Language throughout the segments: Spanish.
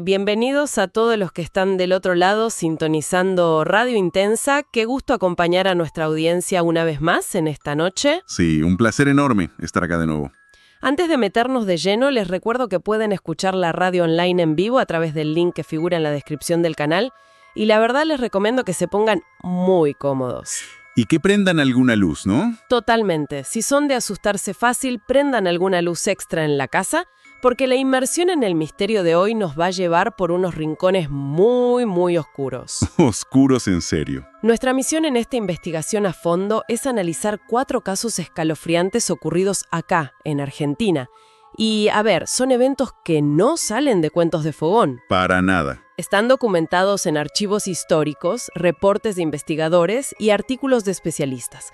Bienvenidos a todos los que están del otro lado sintonizando Radio Intensa. Qué gusto acompañar a nuestra audiencia una vez más en esta noche. Sí, un placer enorme estar acá de nuevo. Antes de meternos de lleno, les recuerdo que pueden escuchar la radio online en vivo a través del link que figura en la descripción del canal. Y la verdad les recomiendo que se pongan muy cómodos. Y que prendan alguna luz, ¿no? Totalmente. Si son de asustarse fácil, prendan alguna luz extra en la casa, porque la inmersión en el misterio de hoy nos va a llevar por unos rincones muy oscuros. Oscuros en serio. Nuestra misión en esta investigación a fondo es analizar 4 casos escalofriantes ocurridos acá, en Argentina. Y, a ver, son eventos que no salen de cuentos de fogón. Para nada. Están documentados en archivos históricos, reportes de investigadores y artículos de especialistas.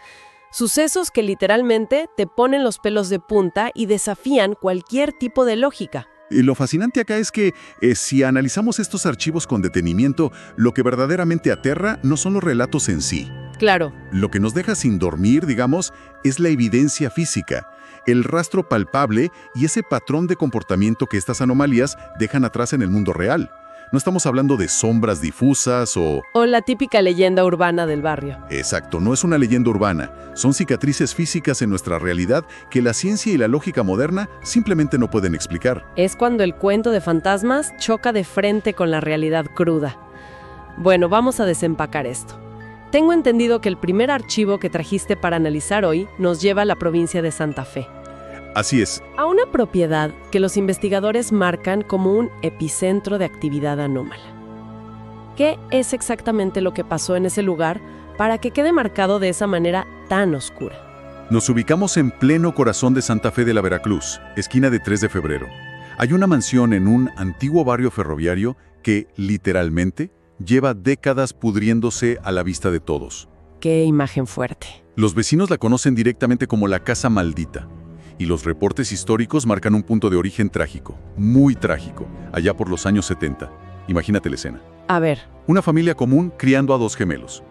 Sucesos que literalmente te ponen los pelos de punta y desafían cualquier tipo de lógica. Y lo fascinante acá es que si analizamos estos archivos con detenimiento, lo que verdaderamente aterra no son los relatos en sí. Claro. Lo que nos deja sin dormir, digamos, es la evidencia física, el rastro palpable y ese patrón de comportamiento que estas anomalías dejan atrás en el mundo real. No estamos hablando de sombras difusas o la típica leyenda urbana del barrio. Exacto, no es una leyenda urbana. Son cicatrices físicas en nuestra realidad que la ciencia y la lógica moderna simplemente no pueden explicar. Es cuando el cuento de fantasmas choca de frente con la realidad cruda. Bueno, vamos a desempacar esto. Tengo entendido que el primer archivo que trajiste para analizar hoy nos lleva a la provincia de Santa Fe. Así es. A una propiedad que los investigadores marcan como un epicentro de actividad anómala. ¿Qué es exactamente lo que pasó en ese lugar para que quede marcado de esa manera tan oscura? Nos ubicamos en pleno corazón de Santa Fe de la Veracruz, esquina de 3 de febrero. Hay una mansión en un antiguo barrio ferroviario que, literalmente, lleva décadas pudriéndose a la vista de todos. ¡Qué imagen fuerte! Los vecinos la conocen directamente como la Casa Maldita. Y los reportes históricos marcan un punto de origen trágico, muy trágico, allá por los años 70. Imagínate la escena. A ver. Una familia común criando a 2 gemelos.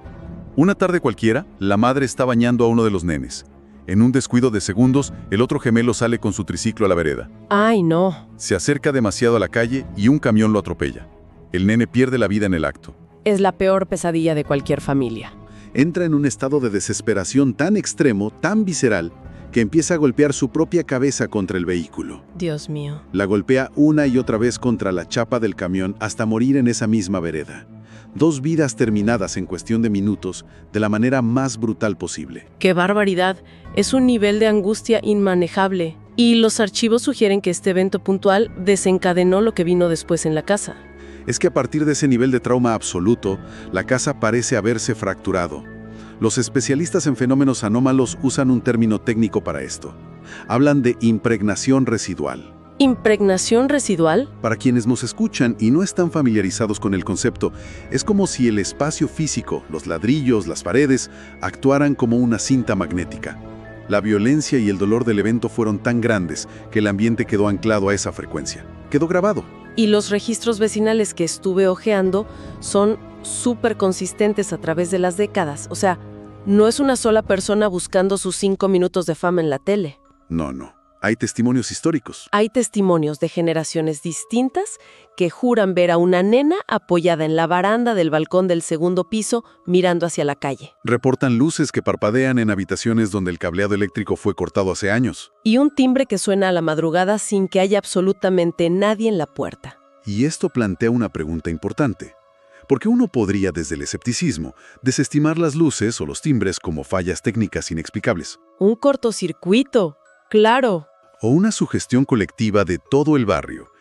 Una tarde cualquiera, la madre está bañando a uno de los nenes. En un descuido de segundos, el otro gemelo sale con su triciclo a la vereda. ¡Ay, no! Se acerca demasiado a la calle y un camión lo atropella. El nene pierde la vida en el acto. Es la peor pesadilla de cualquier familia. Entra en un estado de desesperación tan extremo, tan visceral, que empieza a golpear su propia cabeza contra el vehículo. Dios mío. La golpea una y otra vez contra la chapa del camión hasta morir en esa misma vereda. 2 vidas terminadas en cuestión de minutos, de la manera más brutal posible. ¡Qué barbaridad! Es un nivel de angustia inmanejable. Y los archivos sugieren que este evento puntual desencadenó lo que vino después en la casa. Es que a partir de ese nivel de trauma absoluto, la casa parece haberse fracturado. Los especialistas en fenómenos anómalos usan un término técnico para esto. Hablan de impregnación residual. ¿Impregnación residual? Para quienes nos escuchan y no están familiarizados con el concepto, es como si el espacio físico, los ladrillos, las paredes, actuaran como una cinta magnética. La violencia y el dolor del evento fueron tan grandes que el ambiente quedó anclado a esa frecuencia. Quedó grabado. Y los registros vecinales que estuve hojeando son súper consistentes a través de las décadas. O sea, no es una sola persona buscando sus 5 minutos de fama en la tele. No. Hay testimonios históricos. Hay testimonios de generaciones distintas que juran ver a una nena apoyada en la baranda del balcón del 2º piso mirando hacia la calle. Reportan luces que parpadean en habitaciones donde el cableado eléctrico fue cortado hace años. Y un timbre que suena a la madrugada sin que haya absolutamente nadie en la puerta. Y esto plantea una pregunta importante. Porque uno podría, desde el escepticismo, desestimar las luces o los timbres como fallas técnicas inexplicables. Un cortocircuito, claro. O una sugestión colectiva de todo el barrio.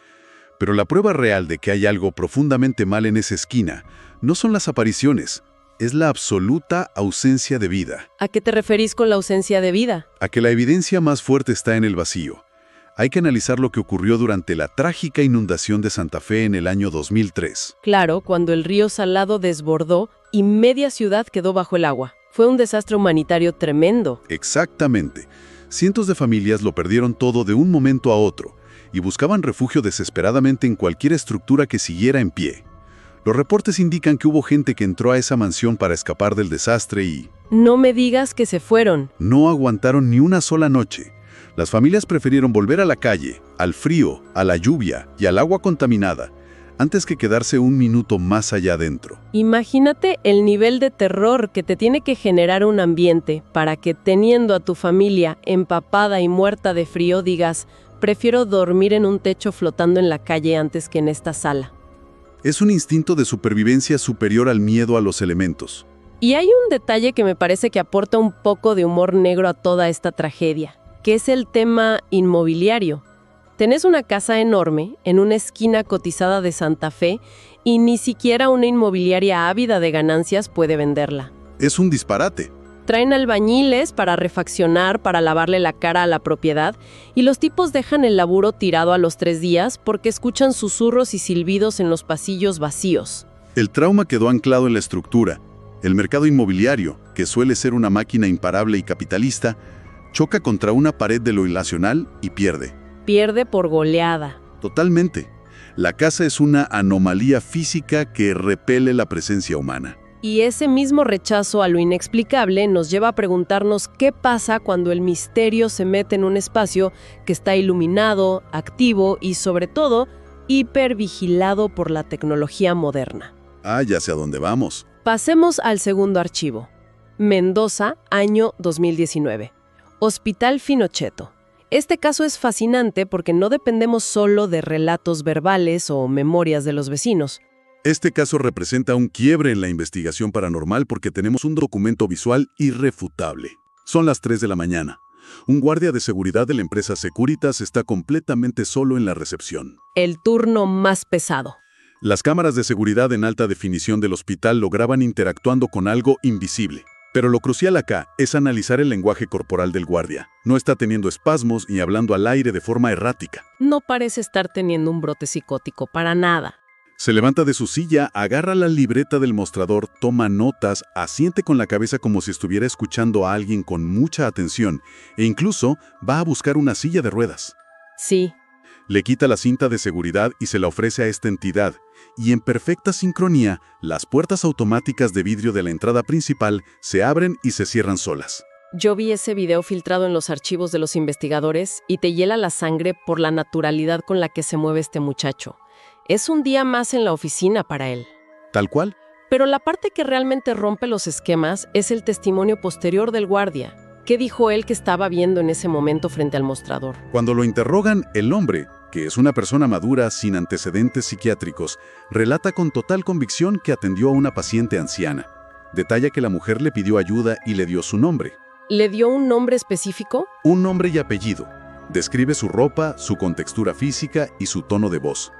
Pero la prueba real de que hay algo profundamente mal en esa esquina no son las apariciones, es la absoluta ausencia de vida. ¿A qué te referís con la ausencia de vida? A que la evidencia más fuerte está en el vacío. Hay que analizar lo que ocurrió durante la trágica inundación de Santa Fe en el año 2003. Claro, cuando el río Salado desbordó y media ciudad quedó bajo el agua. Fue un desastre humanitario tremendo. Exactamente. Cientos de familias lo perdieron todo de un momento a otro y buscaban refugio desesperadamente en cualquier estructura que siguiera en pie. Los reportes indican que hubo gente que entró a esa mansión para escapar del desastre y... No me digas que se fueron. No aguantaron ni una sola noche. Las familias prefirieron volver a la calle, al frío, a la lluvia y al agua contaminada, antes que quedarse un minuto más allá adentro. Imagínate el nivel de terror que te tiene que generar un ambiente para que, teniendo a tu familia empapada y muerta de frío, digas, prefiero dormir en un techo flotando en la calle antes que en esta sala. Es un instinto de supervivencia superior al miedo a los elementos. Y hay un detalle que me parece que aporta un poco de humor negro a toda esta tragedia, que es el tema inmobiliario. Tenés una casa enorme en una esquina cotizada de Santa Fe y ni siquiera una inmobiliaria ávida de ganancias puede venderla. Es un disparate. Traen albañiles para refaccionar, para lavarle la cara a la propiedad, y los tipos dejan el laburo tirado a los 3 días porque escuchan susurros y silbidos en los pasillos vacíos. El trauma quedó anclado en la estructura. El mercado inmobiliario, que suele ser una máquina imparable y capitalista, choca contra una pared de lo irracional y pierde. Pierde por goleada. Totalmente. La casa es una anomalía física que repele la presencia humana. Y ese mismo rechazo a lo inexplicable nos lleva a preguntarnos qué pasa cuando el misterio se mete en un espacio que está iluminado, activo y, sobre todo, hipervigilado por la tecnología moderna. Ya sé a dónde vamos. Pasemos al segundo archivo. Mendoza, año 2019. Hospital Finocheto. Este caso es fascinante porque no dependemos solo de relatos verbales o memorias de los vecinos. Este caso representa un quiebre en la investigación paranormal porque tenemos un documento visual irrefutable. Son las 3 de la mañana. Un guardia de seguridad de la empresa Securitas está completamente solo en la recepción. El turno más pesado. Las cámaras de seguridad en alta definición del hospital lo graban interactuando con algo invisible. Pero lo crucial acá es analizar el lenguaje corporal del guardia. No está teniendo espasmos ni hablando al aire de forma errática. No parece estar teniendo un brote psicótico, para nada. Se levanta de su silla, agarra la libreta del mostrador, toma notas, asiente con la cabeza como si estuviera escuchando a alguien con mucha atención e incluso va a buscar una silla de ruedas. Sí. Le quita la cinta de seguridad y se la ofrece a esta entidad, y en perfecta sincronía, las puertas automáticas de vidrio de la entrada principal se abren y se cierran solas. Yo vi ese video filtrado en los archivos de los investigadores y te hiela la sangre por la naturalidad con la que se mueve este muchacho. Es un día más en la oficina para él. ¿Tal cual? Pero la parte que realmente rompe los esquemas es el testimonio posterior del guardia. ¿Qué dijo él que estaba viendo en ese momento frente al mostrador? Cuando lo interrogan, el hombre, que es una persona madura sin antecedentes psiquiátricos, relata con total convicción que atendió a una paciente anciana. Detalla que la mujer le pidió ayuda y le dio su nombre. ¿Le dio un nombre específico? Un nombre y apellido. Describe su ropa, su contextura física y su tono de voz.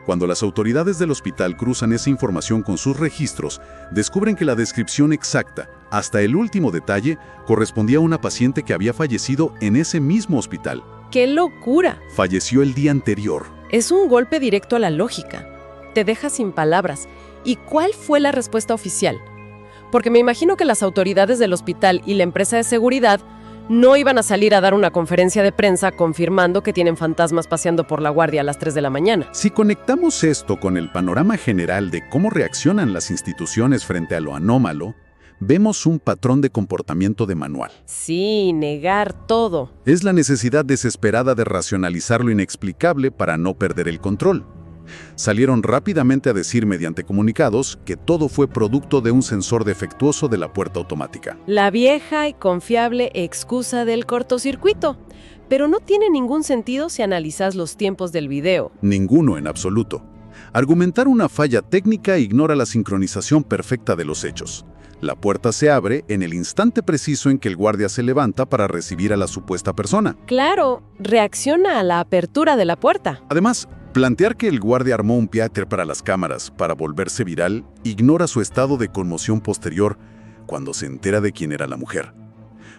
Cuando las autoridades del hospital cruzan esa información con sus registros, descubren que la descripción exacta, hasta el último detalle, correspondía a una paciente que había fallecido en ese mismo hospital. ¡Qué locura! Falleció el día anterior. Es un golpe directo a la lógica. Te deja sin palabras. ¿Y cuál fue la respuesta oficial? Porque me imagino que las autoridades del hospital y la empresa de seguridad no iban a salir a dar una conferencia de prensa confirmando que tienen fantasmas paseando por la guardia a las 3 de la mañana. Si conectamos esto con el panorama general de cómo reaccionan las instituciones frente a lo anómalo, vemos un patrón de comportamiento de manual. Sí, negar todo. Es la necesidad desesperada de racionalizar lo inexplicable para no perder el control. Salieron rápidamente a decir mediante comunicados que todo fue producto de un sensor defectuoso de la puerta automática. La vieja y confiable excusa del cortocircuito. Pero no tiene ningún sentido si analizas los tiempos del video. Ninguno en absoluto. Argumentar una falla técnica ignora la sincronización perfecta de los hechos. La puerta se abre en el instante preciso en que el guardia se levanta para recibir a la supuesta persona. Claro, reacciona a la apertura de la puerta. Además, plantear que el guardia armó un teatro para las cámaras para volverse viral ignora su estado de conmoción posterior cuando se entera de quién era la mujer.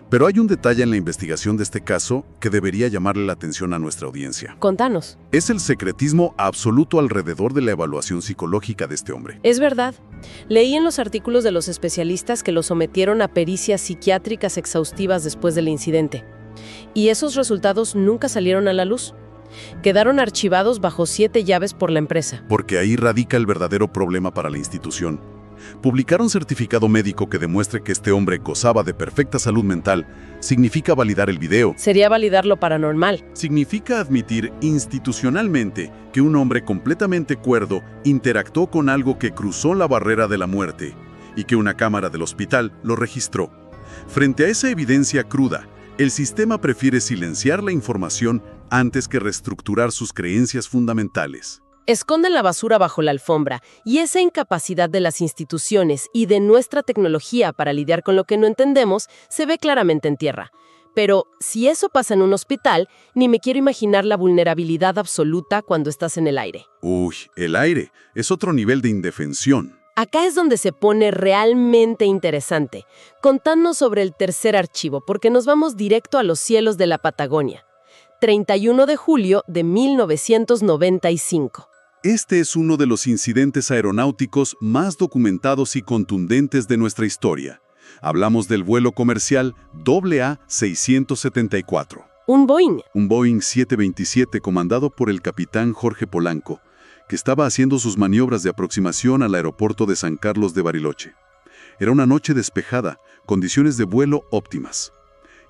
Pero hay un detalle en la investigación de este caso que debería llamarle la atención a nuestra audiencia. Contanos. Es el secretismo absoluto alrededor de la evaluación psicológica de este hombre. Es verdad. Leí en los artículos de los especialistas que lo sometieron a pericias psiquiátricas exhaustivas después del incidente. Y esos resultados nunca salieron a la luz. Quedaron archivados bajo 7 llaves por la empresa. Porque ahí radica el verdadero problema para la institución. Publicar un certificado médico que demuestre que este hombre gozaba de perfecta salud mental significa validar el video. Sería validar lo paranormal. Significa admitir institucionalmente que un hombre completamente cuerdo interactuó con algo que cruzó la barrera de la muerte y que una cámara del hospital lo registró. Frente a esa evidencia cruda, el sistema prefiere silenciar la información antes que reestructurar sus creencias fundamentales. Esconden la basura bajo la alfombra, y esa incapacidad de las instituciones y de nuestra tecnología para lidiar con lo que no entendemos se ve claramente en tierra. Pero si eso pasa en un hospital, ni me quiero imaginar la vulnerabilidad absoluta cuando estás en el aire. Uy, el aire es otro nivel de indefensión. Acá es donde se pone realmente interesante. Contadnos sobre el tercer archivo, porque nos vamos directo a los cielos de la Patagonia. 31 de julio de 1995. Este es uno de los incidentes aeronáuticos más documentados y contundentes de nuestra historia. Hablamos del vuelo comercial AA-674. Un Boeing. Un Boeing 727 comandado por el capitán Jorge Polanco, que estaba haciendo sus maniobras de aproximación al aeropuerto de San Carlos de Bariloche. Era una noche despejada, condiciones de vuelo óptimas.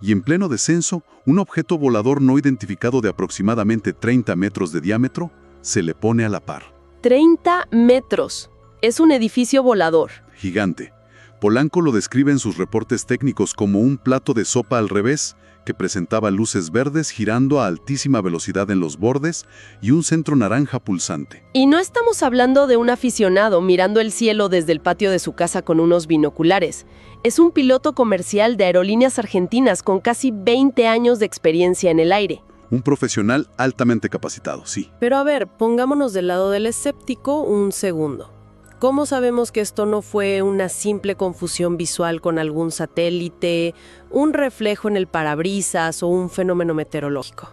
Y en pleno descenso, un objeto volador no identificado de aproximadamente 30 metros de diámetro se le pone a la par. 30 metros. Es un edificio volador. Gigante. Polanco lo describe en sus reportes técnicos como un plato de sopa al revés, que presentaba luces verdes girando a altísima velocidad en los bordes y un centro naranja pulsante. Y no estamos hablando de un aficionado mirando el cielo desde el patio de su casa con unos binoculares. Es un piloto comercial de Aerolíneas Argentinas con casi 20 años de experiencia en el aire. Un profesional altamente capacitado, sí. Pero a ver, pongámonos del lado del escéptico un segundo. ¿Cómo sabemos que esto no fue una simple confusión visual con algún satélite, un reflejo en el parabrisas o un fenómeno meteorológico?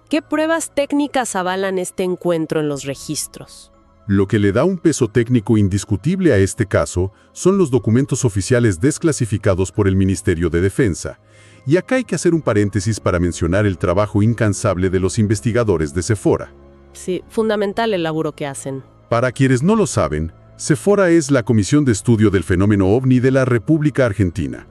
¿Qué pruebas técnicas avalan este encuentro en los registros? Lo que le da un peso técnico indiscutible a este caso son los documentos oficiales desclasificados por el Ministerio de Defensa. Y acá hay que hacer un paréntesis para mencionar el trabajo incansable de los investigadores de Cefora. Sí, fundamental el laburo que hacen. Para quienes no lo saben, Cefora es la Comisión de Estudio del Fenómeno OVNI de la República Argentina,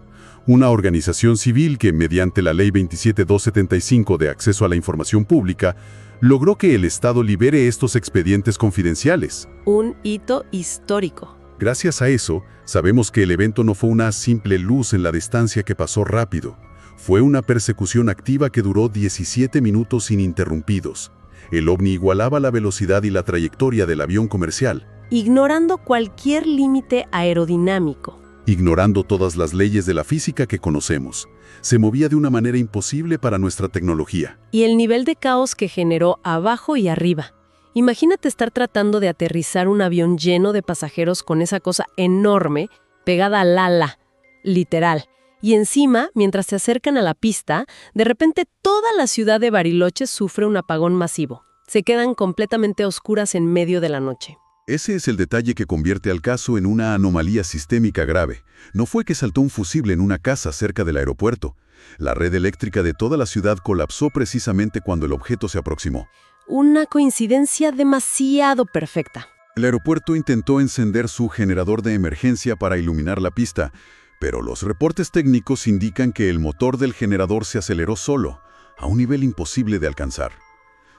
una organización civil que, mediante la Ley 27275 de Acceso a la Información Pública, logró que el Estado libere estos expedientes confidenciales. Un hito histórico. Gracias a eso, sabemos que el evento no fue una simple luz en la distancia que pasó rápido. Fue una persecución activa que duró 17 minutos ininterrumpidos. El ovni igualaba la velocidad y la trayectoria del avión comercial, ignorando cualquier límite aerodinámico. Ignorando todas las leyes de la física que conocemos. Se movía de una manera imposible para nuestra tecnología. Y el nivel de caos que generó abajo y arriba. Imagínate estar tratando de aterrizar un avión lleno de pasajeros con esa cosa enorme pegada al ala, literal. Y encima, mientras se acercan a la pista, de repente toda la ciudad de Bariloche sufre un apagón masivo. Se quedan completamente oscuras en medio de la noche. Ese es el detalle que convierte al caso en una anomalía sistémica grave. No fue que saltó un fusible en una casa cerca del aeropuerto. La red eléctrica de toda la ciudad colapsó precisamente cuando el objeto se aproximó. Una coincidencia demasiado perfecta. El aeropuerto intentó encender su generador de emergencia para iluminar la pista, pero los reportes técnicos indican que el motor del generador se aceleró solo, a un nivel imposible de alcanzar.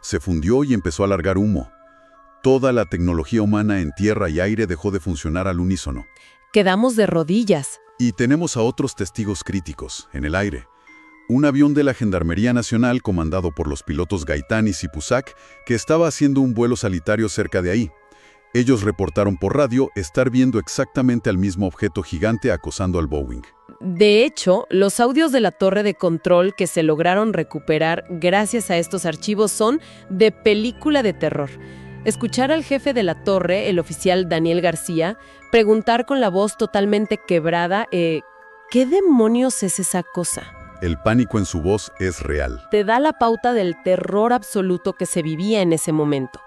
Se fundió y empezó a largar humo. Toda la tecnología humana en tierra y aire dejó de funcionar al unísono. Quedamos de rodillas. Y tenemos a otros testigos críticos, en el aire. Un avión de la Gendarmería Nacional comandado por los pilotos Gaitán y Sipusac, que estaba haciendo un vuelo solitario cerca de ahí. Ellos reportaron por radio estar viendo exactamente al mismo objeto gigante acosando al Boeing. De hecho, los audios de la torre de control que se lograron recuperar gracias a estos archivos son de película de terror. Escuchar al jefe de la torre, el oficial Daniel García, preguntar con la voz totalmente quebrada, ¿qué demonios es esa cosa? El pánico en su voz es real. Te da la pauta del terror absoluto que se vivía en ese momento.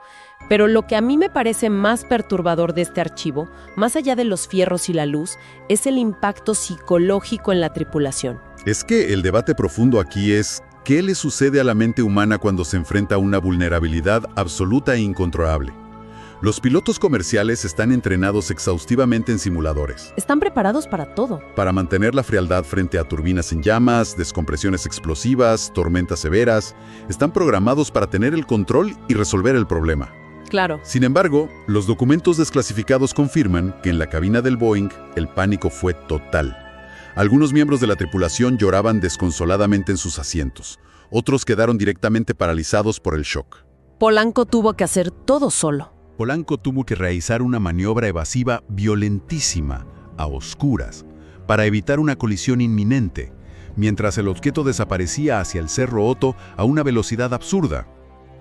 Pero lo que a mí me parece más perturbador de este archivo, más allá de los fierros y la luz, es el impacto psicológico en la tripulación. Es que el debate profundo aquí es, ¿qué le sucede a la mente humana cuando se enfrenta a una vulnerabilidad absoluta e incontrolable? Los pilotos comerciales están entrenados exhaustivamente en simuladores Están preparados para todo. para mantener la frialdad frente a turbinas en llamas, descompresiones explosivas, tormentas severas. Están programados para tener el control y resolver el problema. Claro. Sin embargo, los documentos desclasificados confirman que en la cabina del Boeing el pánico fue total. Algunos miembros de la tripulación lloraban desconsoladamente en sus asientos. Otros quedaron directamente paralizados por el shock. Polanco tuvo que hacer todo solo. Polanco tuvo que realizar una maniobra evasiva violentísima, a oscuras, para evitar una colisión inminente, mientras el objeto desaparecía hacia el Cerro Otto a una velocidad absurda.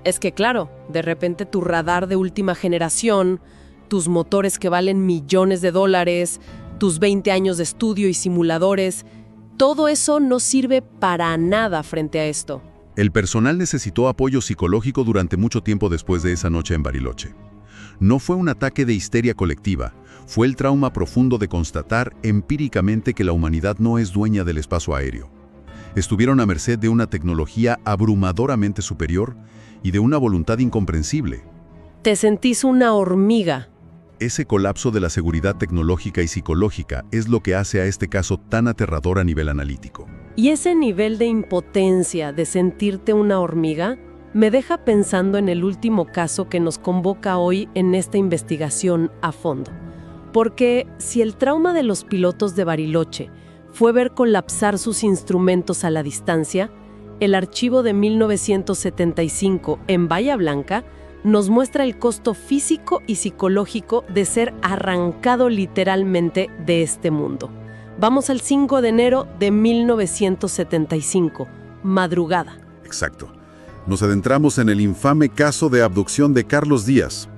Es que claro, de repente tu radar de última generación, tus motores que valen millones de dólares, tus 20 años de estudio y simuladores, todo eso no sirve para nada frente a esto. El personal necesitó apoyo psicológico durante mucho tiempo después de esa noche en Bariloche. No fue un ataque de histeria colectiva, fue el trauma profundo de constatar empíricamente que la humanidad no es dueña del espacio aéreo. Estuvieron a merced de una tecnología abrumadoramente superior y de una voluntad incomprensible. Te sentís una hormiga. Ese colapso de la seguridad tecnológica y psicológica es lo que hace a este caso tan aterrador a nivel analítico. Y ese nivel de impotencia de sentirte una hormiga me deja pensando en el último caso que nos convoca hoy en esta investigación a fondo. Porque si el trauma de los pilotos de Bariloche fue ver colapsar sus instrumentos a la distancia, el archivo de 1975 en Bahía Blanca nos muestra el costo físico y psicológico de ser arrancado literalmente de este mundo. Vamos al 5 de enero de 1975, madrugada. Exacto. Nos adentramos en el infame caso de abducción de Carlos Díaz,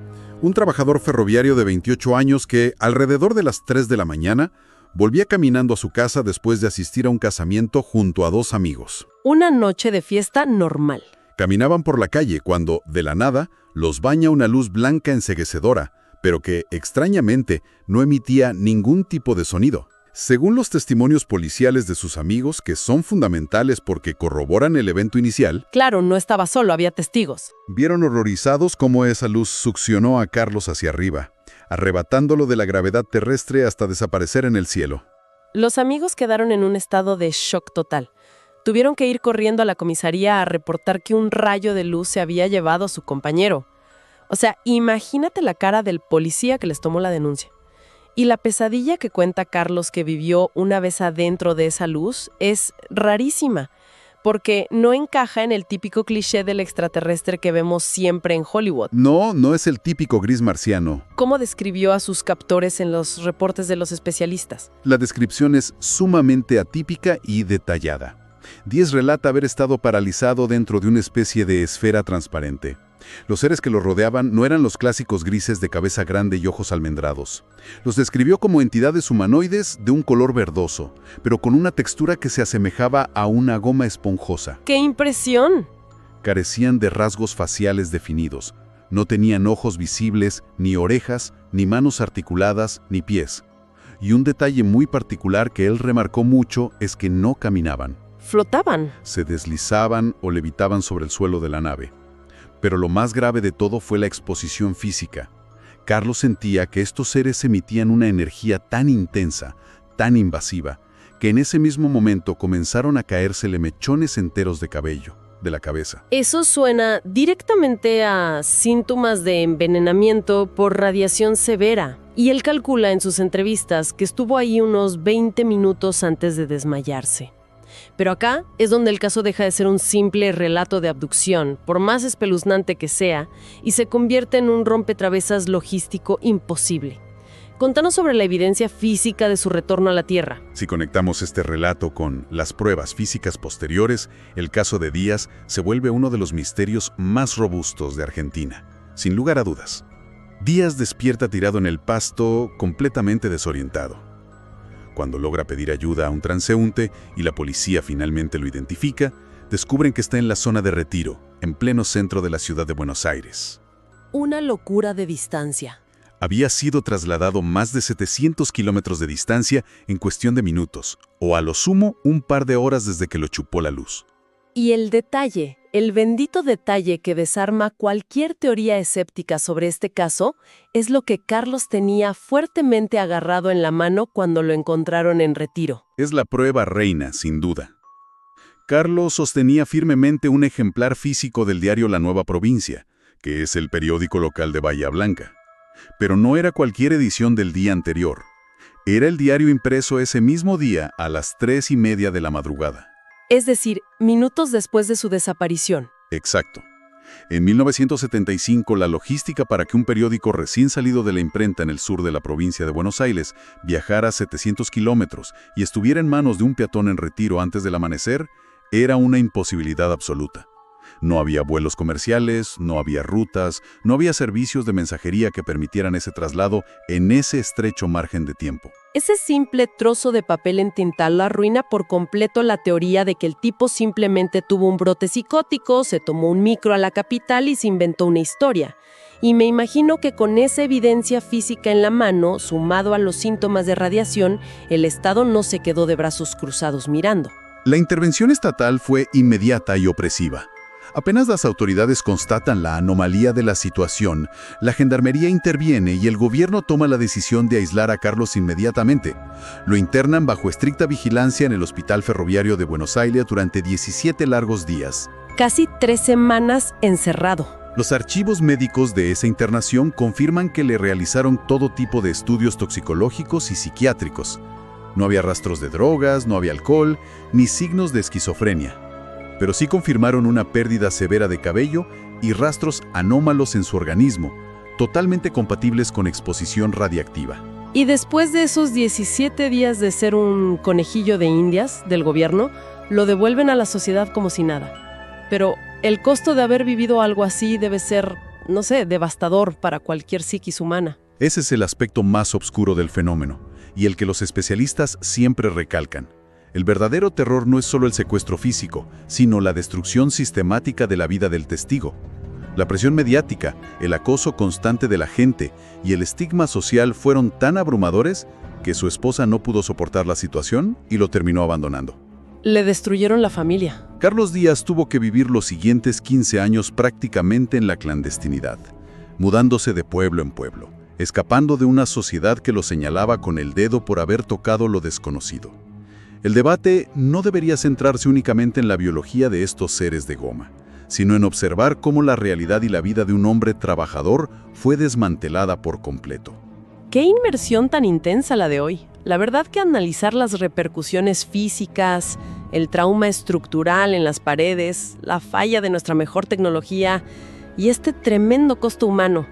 un trabajador ferroviario de 28 años que, alrededor de las 3 de la mañana, volvía caminando a su casa después de asistir a un casamiento junto a 2 amigos. Una noche de fiesta normal. Caminaban por la calle cuando, de la nada, los baña una luz blanca enceguecedora, pero que, extrañamente, no emitía ningún tipo de sonido. Según los testimonios policiales de sus amigos, que son fundamentales porque corroboran el evento inicial, Claro, no estaba solo, había testigos. vieron horrorizados cómo esa luz succionó a Carlos hacia arriba, arrebatándolo de la gravedad terrestre hasta desaparecer en el cielo. Los amigos quedaron en un estado de shock total. Tuvieron que ir corriendo a la comisaría a reportar que un rayo de luz se había llevado a su compañero. O sea, imagínate la cara del policía que les tomó la denuncia. Y la pesadilla que cuenta Carlos que vivió una vez adentro de esa luz es rarísima, porque no encaja en el típico cliché del extraterrestre que vemos siempre en Hollywood. No es el típico gris marciano. ¿Cómo describió a sus captores en los reportes de los especialistas? La descripción es sumamente atípica y detallada. Díaz relata haber estado paralizado dentro de una especie de esfera transparente. Los seres que lo rodeaban no eran los clásicos grises de cabeza grande y ojos almendrados. Los describió como entidades humanoides de un color verdoso, pero con una textura que se asemejaba a una goma esponjosa. ¡Qué impresión! Carecían de rasgos faciales definidos. No tenían ojos visibles, ni orejas, ni manos articuladas, ni pies. Y un detalle muy particular que él remarcó mucho es que no caminaban. Flotaban. Se deslizaban o levitaban sobre el suelo de la nave. Pero lo más grave de todo fue la exposición física. Carlos sentía que estos seres emitían una energía tan intensa, tan invasiva, que en ese mismo momento comenzaron a caérsele mechones enteros de cabello, de la cabeza. Eso suena directamente a síntomas de envenenamiento por radiación severa. Y él calcula en sus entrevistas que estuvo ahí unos 20 minutos antes de desmayarse. Pero acá es donde el caso deja de ser un simple relato de abducción, por más espeluznante que sea, y se convierte en un rompecabezas logístico imposible. Contanos sobre la evidencia física de su retorno a la Tierra. Si conectamos este relato con las pruebas físicas posteriores, el caso de Díaz se vuelve uno de los misterios más robustos de Argentina, sin lugar a dudas. Díaz despierta tirado en el pasto, completamente desorientado. Cuando logra pedir ayuda a un transeúnte y la policía finalmente lo identifica, descubren que está en la zona de Retiro, en pleno centro de la ciudad de Buenos Aires. Una locura de distancia. Había sido trasladado más de 700 kilómetros de distancia en cuestión de minutos, o a lo sumo un par de horas desde que lo chupó la luz. Y el detalle El bendito detalle que desarma cualquier teoría escéptica sobre este caso es lo que Carlos tenía fuertemente agarrado en la mano cuando lo encontraron en retiro. Es la prueba reina, sin duda. Carlos sostenía firmemente un ejemplar físico del diario La Nueva Provincia, que es el periódico local de Bahía Blanca. Pero no era cualquier edición del día anterior. Era el diario impreso ese mismo día a las 3:30 de la madrugada. Es decir, minutos después de su desaparición. Exacto. En 1975, la logística para que un periódico recién salido de la imprenta en el sur de la provincia de Buenos Aires viajara 700 kilómetros y estuviera en manos de un peatón en retiro antes del amanecer era una imposibilidad absoluta. No había vuelos comerciales, no había rutas, no había servicios de mensajería que permitieran ese traslado en ese estrecho margen de tiempo. Ese simple trozo de papel entintado arruina por completo la teoría de que el tipo simplemente tuvo un brote psicótico, se tomó un micro a la capital y se inventó una historia. Y me imagino que con esa evidencia física en la mano, sumado a los síntomas de radiación, el Estado no se quedó de brazos cruzados mirando. La intervención estatal fue inmediata y opresiva. Apenas las autoridades constatan la anomalía de la situación, la gendarmería interviene y el gobierno toma la decisión de aislar a Carlos inmediatamente. Lo internan bajo estricta vigilancia en el Hospital Ferroviario de Buenos Aires durante 17 largos días. Casi 3 semanas encerrado. Los archivos médicos de esa internación confirman que le realizaron todo tipo de estudios toxicológicos y psiquiátricos. No había rastros de drogas, no había alcohol, ni signos de esquizofrenia. Pero sí confirmaron una pérdida severa de cabello y rastros anómalos en su organismo, totalmente compatibles con exposición radiactiva. Y después de esos 17 días de ser un conejillo de indias del gobierno, lo devuelven a la sociedad como si nada. Pero el costo de haber vivido algo así debe ser, no sé, devastador para cualquier psiquis humana. Ese es el aspecto más oscuro del fenómeno, y el que los especialistas siempre recalcan. El verdadero terror no es solo el secuestro físico, sino la destrucción sistemática de la vida del testigo. La presión mediática, el acoso constante de la gente y el estigma social fueron tan abrumadores que su esposa no pudo soportar la situación y lo terminó abandonando. Le destruyeron la familia. Carlos Díaz tuvo que vivir los siguientes 15 años prácticamente en la clandestinidad, mudándose de pueblo en pueblo, escapando de una sociedad que lo señalaba con el dedo por haber tocado lo desconocido. El debate no debería centrarse únicamente en la biología de estos seres de goma, sino en observar cómo la realidad y la vida de un hombre trabajador fue desmantelada por completo. ¡Qué inmersión tan intensa la de hoy! La verdad que analizar las repercusiones físicas, el trauma estructural en las paredes, la falla de nuestra mejor tecnología y este tremendo costo humano,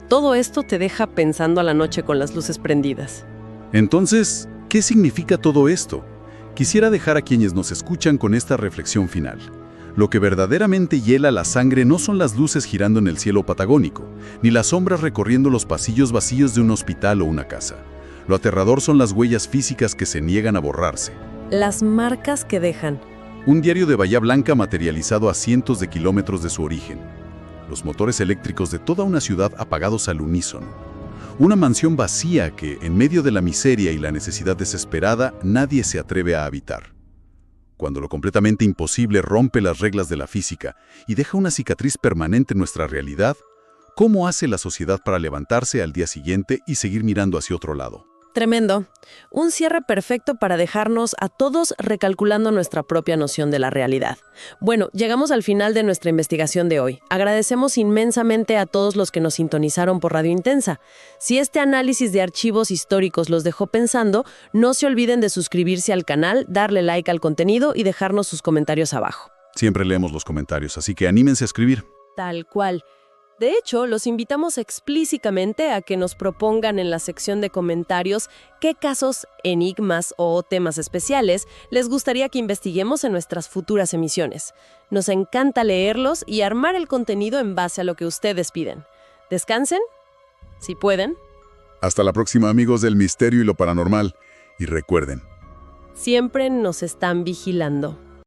todo esto te deja pensando a la noche con las luces prendidas. Entonces, ¿qué significa todo esto? Quisiera dejar a quienes nos escuchan con esta reflexión final. Lo que verdaderamente hiela la sangre no son las luces girando en el cielo patagónico, ni las sombras recorriendo los pasillos vacíos de un hospital o una casa. Lo aterrador son las huellas físicas que se niegan a borrarse. Las marcas que dejan. Un diario de Bahía Blanca materializado a cientos de kilómetros de su origen. Los motores eléctricos de toda una ciudad apagados al unísono. Una mansión vacía que, en medio de la miseria y la necesidad desesperada, nadie se atreve a habitar. Cuando lo completamente imposible rompe las reglas de la física y deja una cicatriz permanente en nuestra realidad, ¿cómo hace la sociedad para levantarse al día siguiente y seguir mirando hacia otro lado? Tremendo. Un cierre perfecto para dejarnos a todos recalculando nuestra propia noción de la realidad. Bueno, llegamos al final de nuestra investigación de hoy. Agradecemos inmensamente a todos los que nos sintonizaron por Radio Intensa. Si este análisis de archivos históricos los dejó pensando, no se olviden de suscribirse al canal, darle like al contenido y dejarnos sus comentarios abajo. Siempre leemos los comentarios, así que anímense a escribir. Tal cual. De hecho, los invitamos explícitamente a que nos propongan en la sección de comentarios qué casos, enigmas o temas especiales les gustaría que investiguemos en nuestras futuras emisiones. Nos encanta leerlos y armar el contenido en base a lo que ustedes piden. Descansen, si pueden. Hasta la próxima, amigos del misterio y lo paranormal. Y recuerden, siempre nos están vigilando.